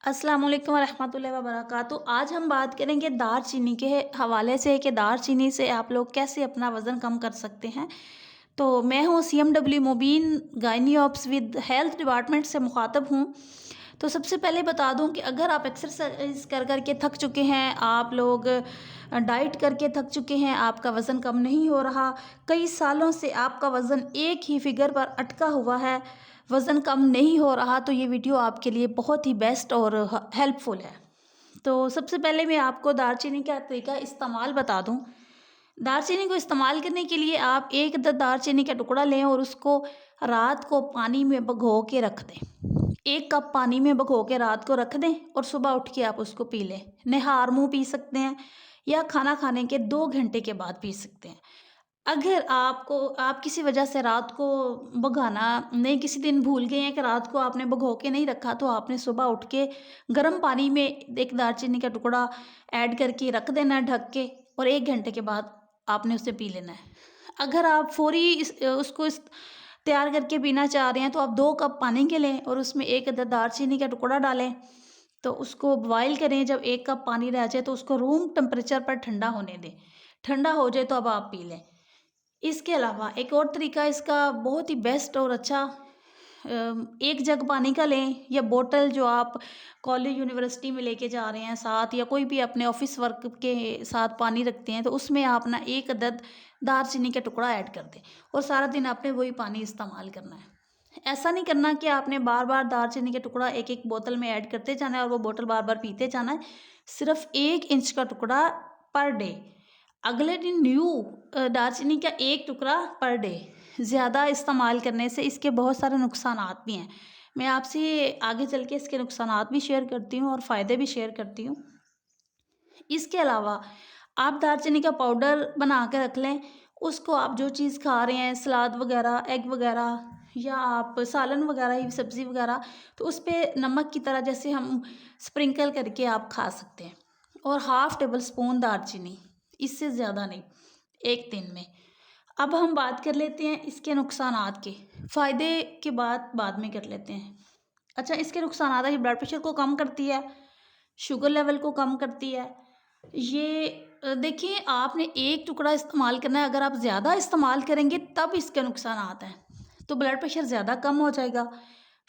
अस्सलाम वालेकुम रहमतुल्लाहि व बरकातहू। आज हम बात करेंगे दालचीनी के हवाले से कि दालचीनी से आप लोग कैसे अपना वज़न कम कर सकते हैं। तो मैं हूँ CMW Mubeen, gynae ops with health department से मुखातब हूँ। तो सबसे पहले बता दूँ कि अगर आप एक्सरसाइज कर के थक चुके हैं, आप लोग डाइट करके थक चुके हैं, आपका वज़न कम नहीं हो रहा, कई सालों से आपका वज़न एक ही फिगर पर अटका हुआ है, वज़न कम नहीं हो रहा, तो ये वीडियो आपके लिए बहुत ही बेस्ट और हेल्पफुल है। तो सबसे पहले मैं आपको दालचीनी का तरीका इस्तेमाल बता दूँ। दालचीनी को इस्तेमाल करने के लिए आप एक अदद दालचीनी का टुकड़ा लें और उसको रात को पानी में भिगो के रख दें। 1 कप पानी में भिगो के रात को रख दें और सुबह उठ के आप उसको पी लें। निहार मुँह पी सकते हैं या खाना खाने के 2 घंटे के बाद पी सकते हैं। अगर आप किसी वजह से रात को भगोना नहीं, किसी दिन भूल गए हैं कि रात को आपने भिगो के नहीं रखा, तो आपने सुबह उठ के गर्म पानी में एक दालचीनी का टुकड़ा ऐड करके रख देना है ढक के, और 1 घंटे के बाद आपने उसे पी लेना है। अगर आप फ़ौरी उसको तैयार करके पीना चाह रहे हैं, तो आप 2 कप पानी के लें और उसमें 1 अदद दालचीनी का टुकड़ा डालें। तो उसको बॉयल करें, जब 1 कप पानी रह जाए तो उसको रूम टेम्परेचर पर ठंडा होने दें। ठंडा हो जाए तो अब आप पी लें। इसके अलावा एक और तरीका इसका बहुत ही बेस्ट और अच्छा, 1 जग पानी का लें या बोतल जो आप कॉलेज यूनिवर्सिटी में लेके जा रहे हैं साथ, या कोई भी अपने ऑफिस वर्क के साथ पानी रखते हैं, तो उसमें आप ना 1 अदद दालचीनी का टुकड़ा ऐड कर दें और सारा दिन आपने वही पानी इस्तेमाल करना है। ऐसा नहीं करना कि आपने बार-बार दालचीनी का टुकड़ा एक-एक बोतल में ऐड करते जाना है और वो बोतल बार-बार पीते जाना है। सिर्फ़ 1 इंच का टुकड़ा पर डे। अगले दिन न्यू दालचीनी का 1 टुकड़ा पर डे। ज़्यादा इस्तेमाल करने से इसके बहुत सारे नुकसानात भी हैं। मैं आपसे आगे चल के इसके नुकसानात भी शेयर करती हूँ और फ़ायदे भी शेयर करती हूँ। इसके अलावा आप दालचीनी का पाउडर बना के रख लें। उसको आप जो चीज़ खा रहे हैं, सलाद वगैरह, एग वगैरह, या आप सालन वगैरह, सब्ज़ी वगैरह, तो उस पे नमक की तरह जैसे हम स्प्रिंकल करके आप खा सकते हैं। और हाफ़ टेबल स्पून दालचीनी, इससे ज़्यादा नहीं, 1 दिन में। अब हम बात कर लेते हैं इसके नुकसानात की। फ़ायदे की बात बाद में कर लेते हैं। अच्छा, इसके नुकसानात है, ये ब्लड प्रेशर को कम करती है, शुगर लेवल को कम करती है। ये देखिए, आपने 1 टुकड़ा इस्तेमाल करना है, अगर आप ज़्यादा इस्तेमाल करेंगे तब इसके नुकसानात हैं। तो ब्लड प्रेशर ज़्यादा कम हो जाएगा,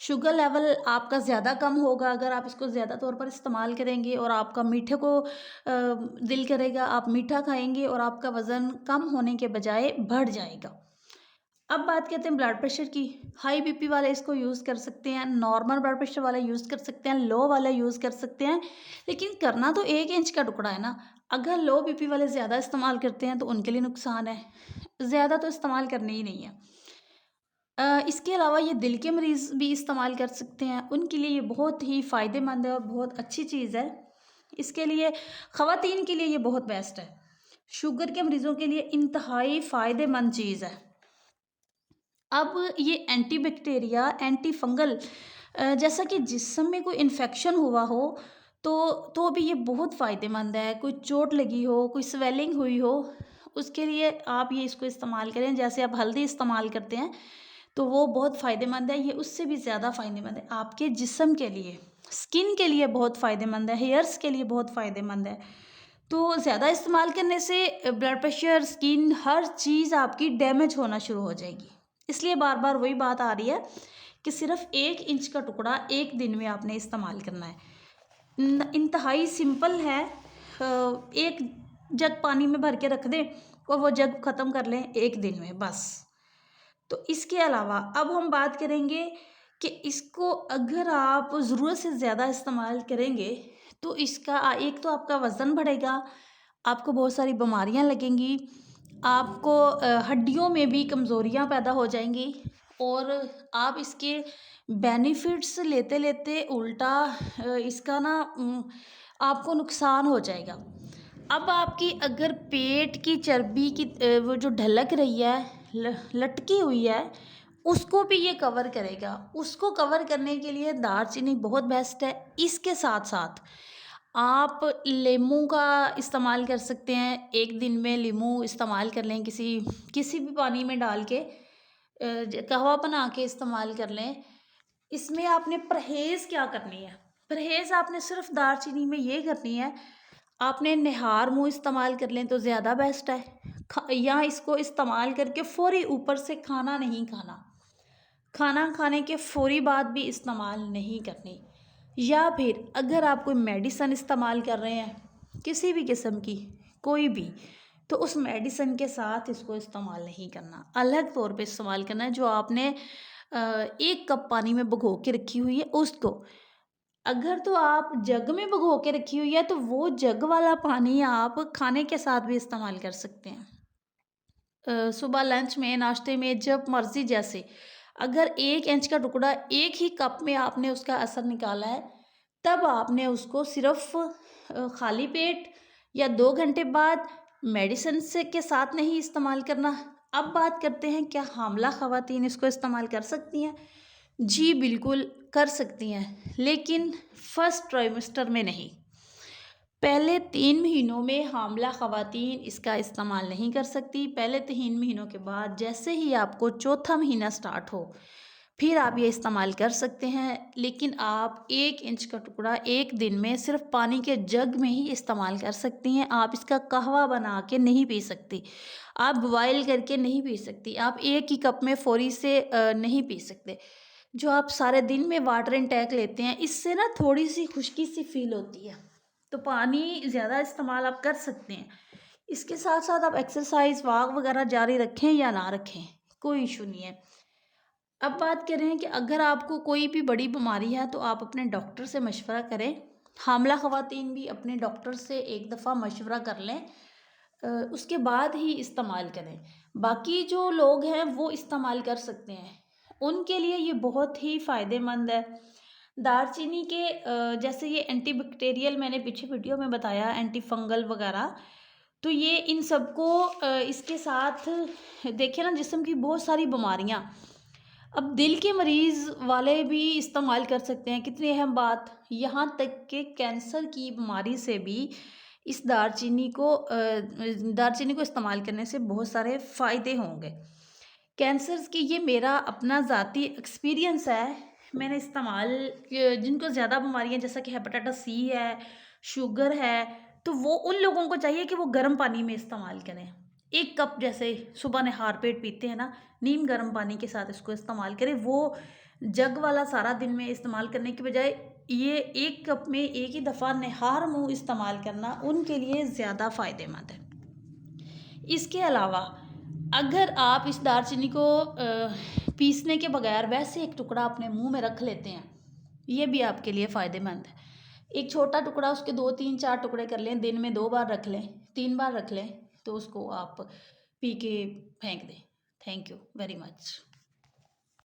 शुगर लेवल आपका ज़्यादा कम होगा अगर आप इसको ज़्यादा तौर पर इस्तेमाल करेंगे, और आपका मीठे को दिल करेगा, आप मीठा खाएँगे और आपका वज़न कम होने के बजाय बढ़ जाएगा। अब बात करते हैं ब्लड प्रेशर की। हाई बीपी वाले इसको यूज़ कर सकते हैं, नॉर्मल ब्लड प्रेशर वाला यूज़ कर सकते हैं, लो वाला यूज़ कर सकते हैं, लेकिन करना तो 1 इंच का टुकड़ा है ना। अगर लो बीपी वाले ज़्यादा इस्तेमाल करते हैं तो उनके लिए नुकसान है, ज़्यादा तो इस्तेमाल करनी ही नहीं है। इसके अलावा ये दिल के मरीज़ भी इस्तेमाल कर सकते हैं, उनके लिए ये बहुत ही फ़ायदेमंद है और बहुत अच्छी चीज़ है। इसके लिए ख़वातीन के लिए ये बहुत बेस्ट है। शुगर के मरीज़ों के लिए इंतहाई फ़ायदेमंद चीज़ है। अब ये एंटी बैक्टीरिया, एंटी फंगल, जैसा कि जिस्म में कोई इन्फेक्शन हुआ हो तो भी ये बहुत फ़ायदेमंद है। कोई चोट लगी हो, कोई स्वेलिंग हुई हो, उसके लिए आप ये इसको इस्तेमाल करें। जैसे आप हल्दी इस्तेमाल करते हैं, तो वो बहुत फ़ायदेमंद है, ये उससे भी ज़्यादा फ़ायदेमंद है। आपके जिस्म के लिए, स्किन के लिए बहुत फ़ायदेमंद है, हेयर्स के लिए बहुत फ़ायदेमंद है। तो ज़्यादा इस्तेमाल करने से ब्लड प्रेशर, स्किन, हर चीज़ आपकी डैमेज होना शुरू हो जाएगी। इसलिए बार-बार वही बात आ रही है कि सिर्फ़ 1 इंच का टुकड़ा 1 दिन में आपने इस्तेमाल करना है। इंतहाई सिंपल है। 1 जग पानी में भर के रख दें और वो जग ख़त्म कर लें 1 दिन में, बस। तो इसके अलावा अब हम बात करेंगे कि इसको अगर आप ज़रूरत से ज़्यादा इस्तेमाल करेंगे, तो इसका एक तो आपका वज़न बढ़ेगा, आपको बहुत सारी बीमारियाँ लगेंगी, आपको हड्डियों में भी कमज़ोरियाँ पैदा हो जाएँगी, और आप इसके बेनिफिट्स लेते-लेते उल्टा इसका ना आपको नुकसान हो जाएगा। अब आपकी अगर पेट की चर्बी की वो जो ढलक रही है, लटकी हुई है, उसको भी ये कवर करेगा। उसको कवर करने के लिए दालचीनी बहुत बेस्ट है। इसके साथ-साथ आप लीमू का इस्तेमाल कर सकते हैं। 1 दिन में लीमू इस्तेमाल कर लें, किसी किसी भी पानी में डाल के कहवा बना के इस्तेमाल कर लें। इसमें आपने परहेज़ क्या करनी है? परहेज़ आपने सिर्फ़ दालचीनी में ये करनी है, आपने निहार मुँह इस्तेमाल कर लें तो ज़्यादा बेस्ट है। या इसको इस्तेमाल करके फ़ौरी ऊपर से खाना नहीं खाना। खाना खाने के फ़ौरी बाद भी इस्तेमाल नहीं करनी। या फिर अगर आप कोई मेडिसिन इस्तेमाल कर रहे हैं, किसी भी किस्म की, कोई भी, तो उस मेडिसिन के साथ इसको इस्तेमाल नहीं करना। अलग तौर पे इस्तेमाल करना है। जो आपने 1 कप पानी में भिगो के रखी हुई है उसको, अगर तो आप जग में भिगो के रखी हुई है तो वो जग वाला पानी आप खाने के साथ भी इस्तेमाल कर सकते हैं। सुबह लंच में, नाश्ते में, जब मर्ज़ी जैसे। अगर 1 इंच का टुकड़ा 1 ही कप में आपने उसका असर निकाला है, तब आपने उसको सिर्फ़ खाली पेट या 2 घंटे बाद मेडिसिन से के साथ नहीं इस्तेमाल करना। अब बात करते हैं, क्या हामिला ख़वातीन इसको इस्तेमाल कर सकती हैं? जी, बिल्कुल कर सकती हैं, लेकिन फर्स्ट ट्राइमेस्टर में नहीं। पहले 3 महीनों में हामिला ख़वातीन इसका इस्तेमाल नहीं कर सकती। पहले 3 महीनों के बाद जैसे ही आपको चौथा महीना स्टार्ट हो, फिर आप ये इस्तेमाल कर सकते हैं। लेकिन आप 1 इंच का टुकड़ा 1 दिन में सिर्फ़ पानी के जग में ही इस्तेमाल कर सकती हैं। आप इसका कहवा बना के नहीं पी सकती। आप बॉयल करके नहीं पी सकती। आप 1 ही कप में फ़ौरी से नहीं पी सकते। जो आप सारे दिन में वाटर इनटेक लेते हैं, इससे ना थोड़ी-सी खुश्की-सी फ़ील होती है। तो पानी ज़्यादा इस्तेमाल आप कर सकते हैं। इसके साथ-साथ आप एक्सरसाइज़, वॉक वगैरह जारी रखें या ना रखें, कोई इश्यू नहीं है। अब बात करें कि अगर आपको कोई भी बड़ी बीमारी है तो आप अपने डॉक्टर से मशवरा करें। हामिला ख़वातीन भी अपने डॉक्टर से एक दफ़ा मशवरा कर लें, उसके बाद ही इस्तेमाल करें। बाकी जो लोग हैं वो इस्तेमाल कर सकते हैं, उनके लिए ये बहुत ही फ़ायदेमंद है। दालचीनी के जैसे ये एंटीबैक्टीरियल, मैंने पीछे वीडियो में बताया, एंटी फंगल वगैरह, तो ये इन सबको इसके साथ देखिए ना, जिस्म की बहुत सारी बीमारियाँ, अब दिल के मरीज़ वाले भी इस्तेमाल कर सकते हैं। कितनी अहम बात, यहाँ तक कि कैंसर की बीमारी से भी इस दालचीनी को इस्तेमाल करने से बहुत सारे फ़ायदे होंगे। कैंसर्स की ये मेरा अपना ज़ाती एक्सपीरियंस है। मैंने इस्तेमाल जिनको ज़्यादा बीमारियाँ जैसा कि हेपेटाइटिस सी है, शुगर है, तो वो उन लोगों को चाहिए कि वो गर्म पानी में इस्तेमाल करें। 1 कप जैसे सुबह निहार पेट पीते हैं ना, नीम गर्म पानी के साथ इसको इस्तेमाल करें। वो जग वाला सारा दिन में इस्तेमाल करने की बजाय ये 1 कप में 1 ही दफ़ा निहार मुँह इस्तेमाल करना उनके लिए ज़्यादा फ़ायदेमंद है। इसके अलावा अगर आप इस दालचीनी को पीसने के बगैर वैसे एक टुकड़ा अपने मुंह में रख लेते हैं, ये भी आपके लिए फ़ायदेमंद है। एक छोटा टुकड़ा, उसके 2, 3, 4 टुकड़े कर लें, दिन में 2 बार रख लें, 3 बार रख लें, तो उसको आप पी के फेंक दें। Thank you very much.